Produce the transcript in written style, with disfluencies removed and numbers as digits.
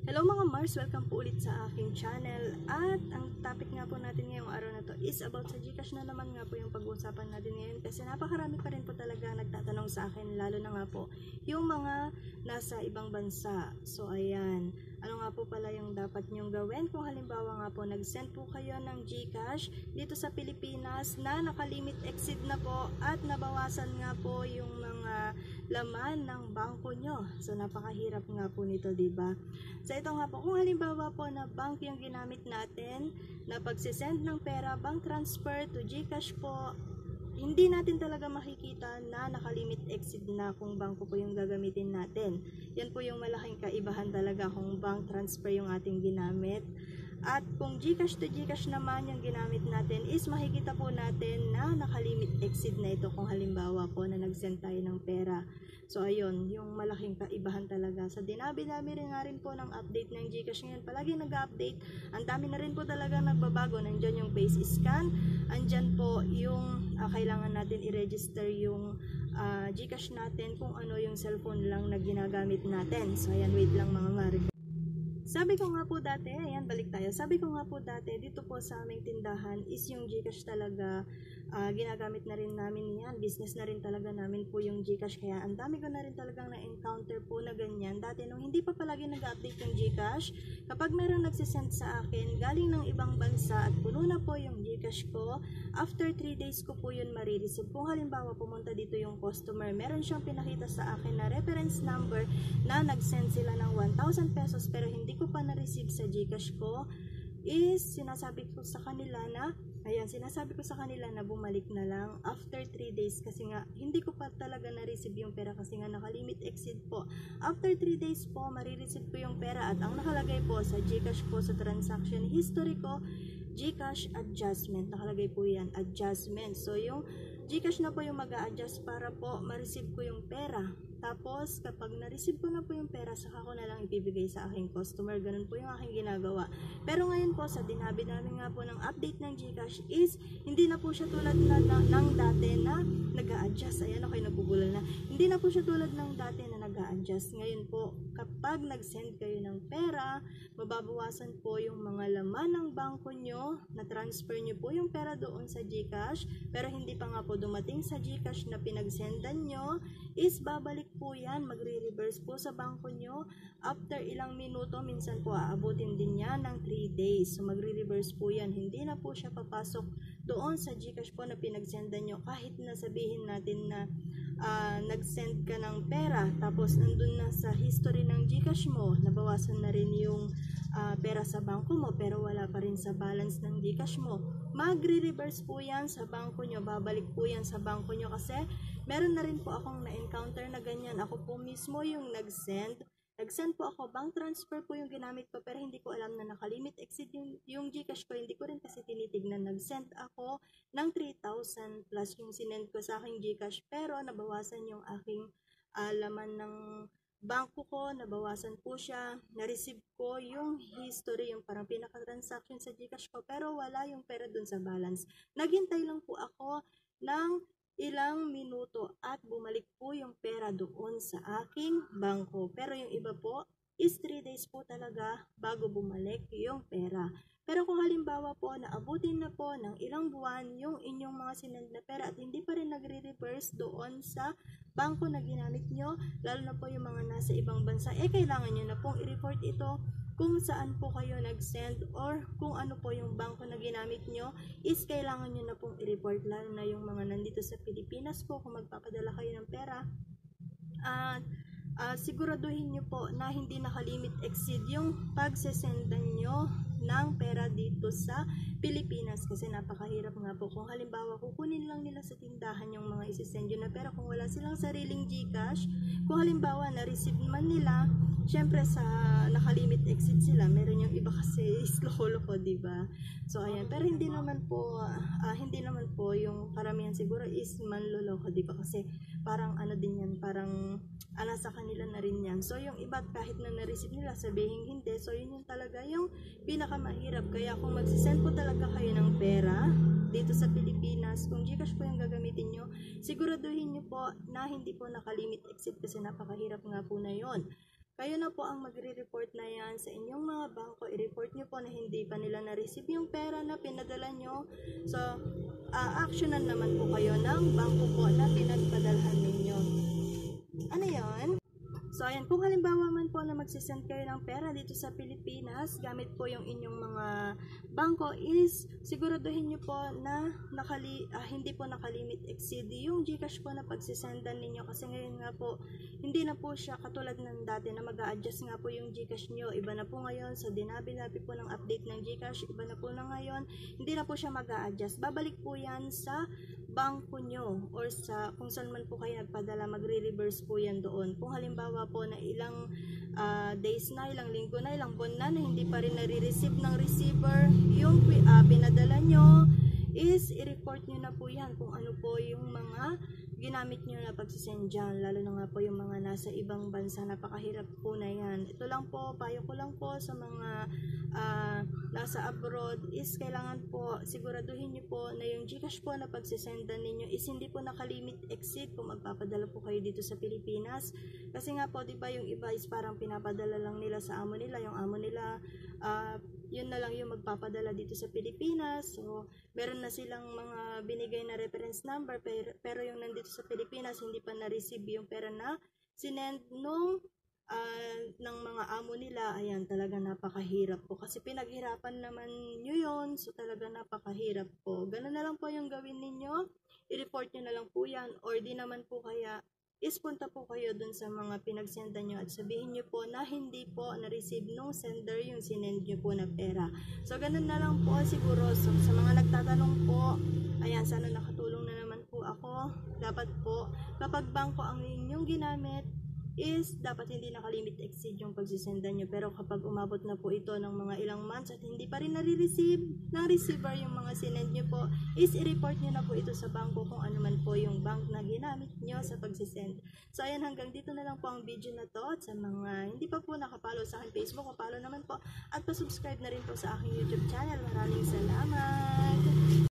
Hello mga Mars! Welcome po ulit sa aking channel. At ang topic nga po natin ngayong araw na to is about sa GCash na naman nga po yung pag-uusapan natin ngayon. Kasi napakarami pa rin po talaga nagtatanong sa akin, lalo na nga po yung mga nasa ibang bansa. So ayan, ano nga po pala yung dapat nyong gawin kung halimbawa nga po nag-send po kayo ng GCash dito sa Pilipinas na nakalimit exceed na po at nabawasan nga po yung mga laman ng bangko nyo. So napakahirap nga po nito, diba? So ito nga po, kung halimbawa po na bank yung ginamit natin na pagsisend ng pera, bank transfer to GCash po, hindi natin talaga makikita na nakalimit exceed na kung bangko po yung gagamitin natin. Yan po yung malaking kaibahan talaga kung bank transfer yung ating ginamit. At kung GCash to GCash naman yung ginamit natin is makikita po natin na nakalimit exceed na ito kung halimbawa po na nag-send tayo ng pera. So ayun, yung malaking kaibahan talaga. Sa dinabi-dami rin nga rin po ng update ng GCash ngayon, palagi nag-update. Ang dami na rin po talaga nagbabago. Nandyan yung face scan, andyan po yung kailangan natin i-register yung GCash natin kung ano yung cellphone lang na ginagamit natin. So ayan, wait lang mga mari. Sabi ko nga po dati, ayan balik tayo, sabi ko nga po dati, dito po sa aming tindahan is yung GCash talaga, ginagamit na rin namin yan, business na rin talaga namin po yung GCash, kaya ang dami ko na rin talagang na-encounter po na ganyan. Dati nung hindi pa palagi nag-update yung GCash, kapag merong nagsisend sa akin, galing ng ibang bansa at puno na po yung GCash ko, after 3 days ko po yun marireceive. Kung halimbawa pumunta dito yung customer, meron siyang pinakita sa akin na reference number na nag-send sila ng 1,000 pesos pero hindi ko pa na-receive sa GCash ko, is sinasabi ko sa kanila na bumalik na lang after 3 days kasi nga hindi ko pa talaga na-receive yung pera kasi nga nakalimit exceed po. After 3 days po marireceive ko yung pera at ang nakalagay po sa GCash ko sa transaction history ko, GCash adjustment, nakalagay po yan, adjustment. So yung GCash na po yung mag-a-adjust para po ma-receive ko yung pera. Tapos, kapag na-receive ko na po yung pera, saka ko na lang ibibigay sa aking customer. Ganun po yung aking ginagawa. Pero ngayon po, sa dinabi-dami nga po ng update ng GCash is, hindi na po siya tulad ng dati na nag-a-adjust. Ayan, okay, nabubulol na. Hindi na po siya tulad ng dati na nag-a-adjust. Ngayon po, kapag nag-send kayo ng pera, mababawasan po yung mga laman ng bangko nyo, na-transfer nyo po yung pera doon sa GCash, pero hindi pa nga po dumating sa GCash na pinag-sendan nyo, is babalik po yan, magre-reverse po sa bangko nyo after ilang minuto, minsan po aabutin din yan ng 3 days. So magre-reverse po yan, hindi na po siya papasok doon sa GCash po na pinagsendan nyo. Kahit na sabihin natin na nag-send ka ng pera tapos nandun na sa history ng GCash mo, nabawasan na rin yung pera sa bangko mo pero wala pa rin sa balance ng GCash mo, magre-reverse po yan sa bangko nyo, babalik po yan sa bangko nyo kasi meron na rin po akong na-encounter na ganyan. Ako po mismo yung nag-send po ako, bank transfer po yung ginamit ko pero hindi ko alam na nakalimit exceed yung GCash ko, hindi ko rin kasi tinitignan. Nag-send ako ng 3,000 plus yung sinend ko sa aking GCash pero nabawasan yung aking laman ng bangko ko, nabawasan po siya, na-receive ko yung history, yung parang pinaka-transaction sa GCash ko pero wala yung pera dun sa balance. Naghintay lang po ako ng ilang minuto at bumalik po yung pera doon sa aking bangko. Pero yung iba po is 3 days po talaga bago bumalik yung pera. Pero kung halimbawa po naabutin na po ng ilang buwan yung inyong mga sinend na pera at hindi pa rin nagre-reverse doon sa bangko na ginamit nyo, lalo na po yung mga nasa ibang bansa, kailangan nyo na pong i-report ito kung saan po kayo nag-send or kung ano po yung bangko na ginamit nyo, is kailangan nyo na pong i-report, lalo na yung mga nandito sa Pilipinas po. Kung magpapadala kayo ng pera, siguraduhin nyo po na hindi nakalimit exceed yung pagsesendan nyo ng pera dito sa Pilipinas kasi napakahirap nga po. Kung halimbawa kukunin lang nila sa tindahan yung mga isisend nyo na pera, kung wala silang sariling GCash, kung halimbawa na-receive man nila, syempre sa nakalimit exceed sila, meron yung iba kasi is loko-loko, diba? So ayan, pero hindi naman po yung karamihan siguro is manloloko, diba? Kasi parang ano din yan, parang nasa kanila na rin yan. So yung iba kahit na na-receive nila, sabihin hindi. So yun yung talaga yung pinakamahirap. Kaya kung magsisend po talaga kayo ng pera dito sa Pilipinas, kung GCash po yung gagamitin nyo, siguraduhin nyo po na hindi po nakalimit exceed kasi napakahirap nga po na yon. Kayo na po ang magre-report na yan yan sa inyong mga bangko. I-report nyo po na hindi pa nila na-receive yung pera na pinadala nyo. So, actionan naman po kayo ng bangko po na pinagpadalhan ninyo. Ano yan? So, ayan, kung halimbawa man po na magsisend kayo ng pera dito sa Pilipinas, gamit po yung inyong mga bangko, is siguraduhin nyo po na hindi po nakalimit exceed yung GCash po na pagsisendan ninyo. Kasi ngayon nga po, hindi na po siya katulad ng dati na mag-a-adjust nga po yung GCash nyo. Iba na po ngayon, sa dinabi-labi po ng update ng GCash, iba na po na ngayon, hindi na po siya mag-a-adjust. Babalik po yan sa bangko nyo or sa kung saan man po kayo nagpadala, magre-reverse po yan doon. Kung halimbawa po na ilang days na, ilang linggo na, ilang buwan na hindi pa rin nare-receive ng receiver yung pinadala nyo, is i-report nyo na po yan kung ano po yung mga ginamit nyo na pagsisend dyan, lalo na nga po yung mga nasa ibang bansa. Napakahirap po na yan. Ito lang po, payo ko lang po sa mga nasa abroad, is kailangan po siguraduhin nyo po na yung GCash po na pagsisendan ninyo is hindi po nakalimit exceed kung magpapadala po kayo dito sa Pilipinas. Kasi nga po, diba, yung iba is parang pinapadala lang nila sa amo nila, yung amo nila yun na lang yung magpapadala dito sa Pilipinas. So, meron na silang mga binigay na reference number, pero yung nandito sa Pilipinas, hindi pa na-receive yung pera na sinend ng mga amo nila. Ayan, talaga napakahirap po. Kasi pinaghirapan naman nyo yun, so talaga napakahirap po. Ganun na lang po yung gawin ninyo. I-report nyo na lang po yan, or di naman po kaya punta po kayo dun sa mga pinagsendan nyo at sabihin nyo po na hindi po na-receive nung sender yung sinend nyo po na pera. So, ganun na lang po siguro. So, sa mga nagtatanong po, ayan, sana nakatulong na naman po ako. Dapat po, kapag bangko ang inyong ginamit, is dapat hindi nakalimit exceed yung pagsisendan nyo. Pero kapag umabot na po ito ng mga ilang months at hindi pa rin nare-receive ng receiver yung mga sinend nyo po, is i-report nyo na po ito sa bangko kung ano man po yung bank na ginamit nyo sa pagsisend. So, ayan, hanggang dito na lang po ang video na to. At sa mga hindi pa po nakapalo sa akin Facebook, papalo naman po at pa-subscribe na rin po sa aking YouTube channel. Maraming salamat!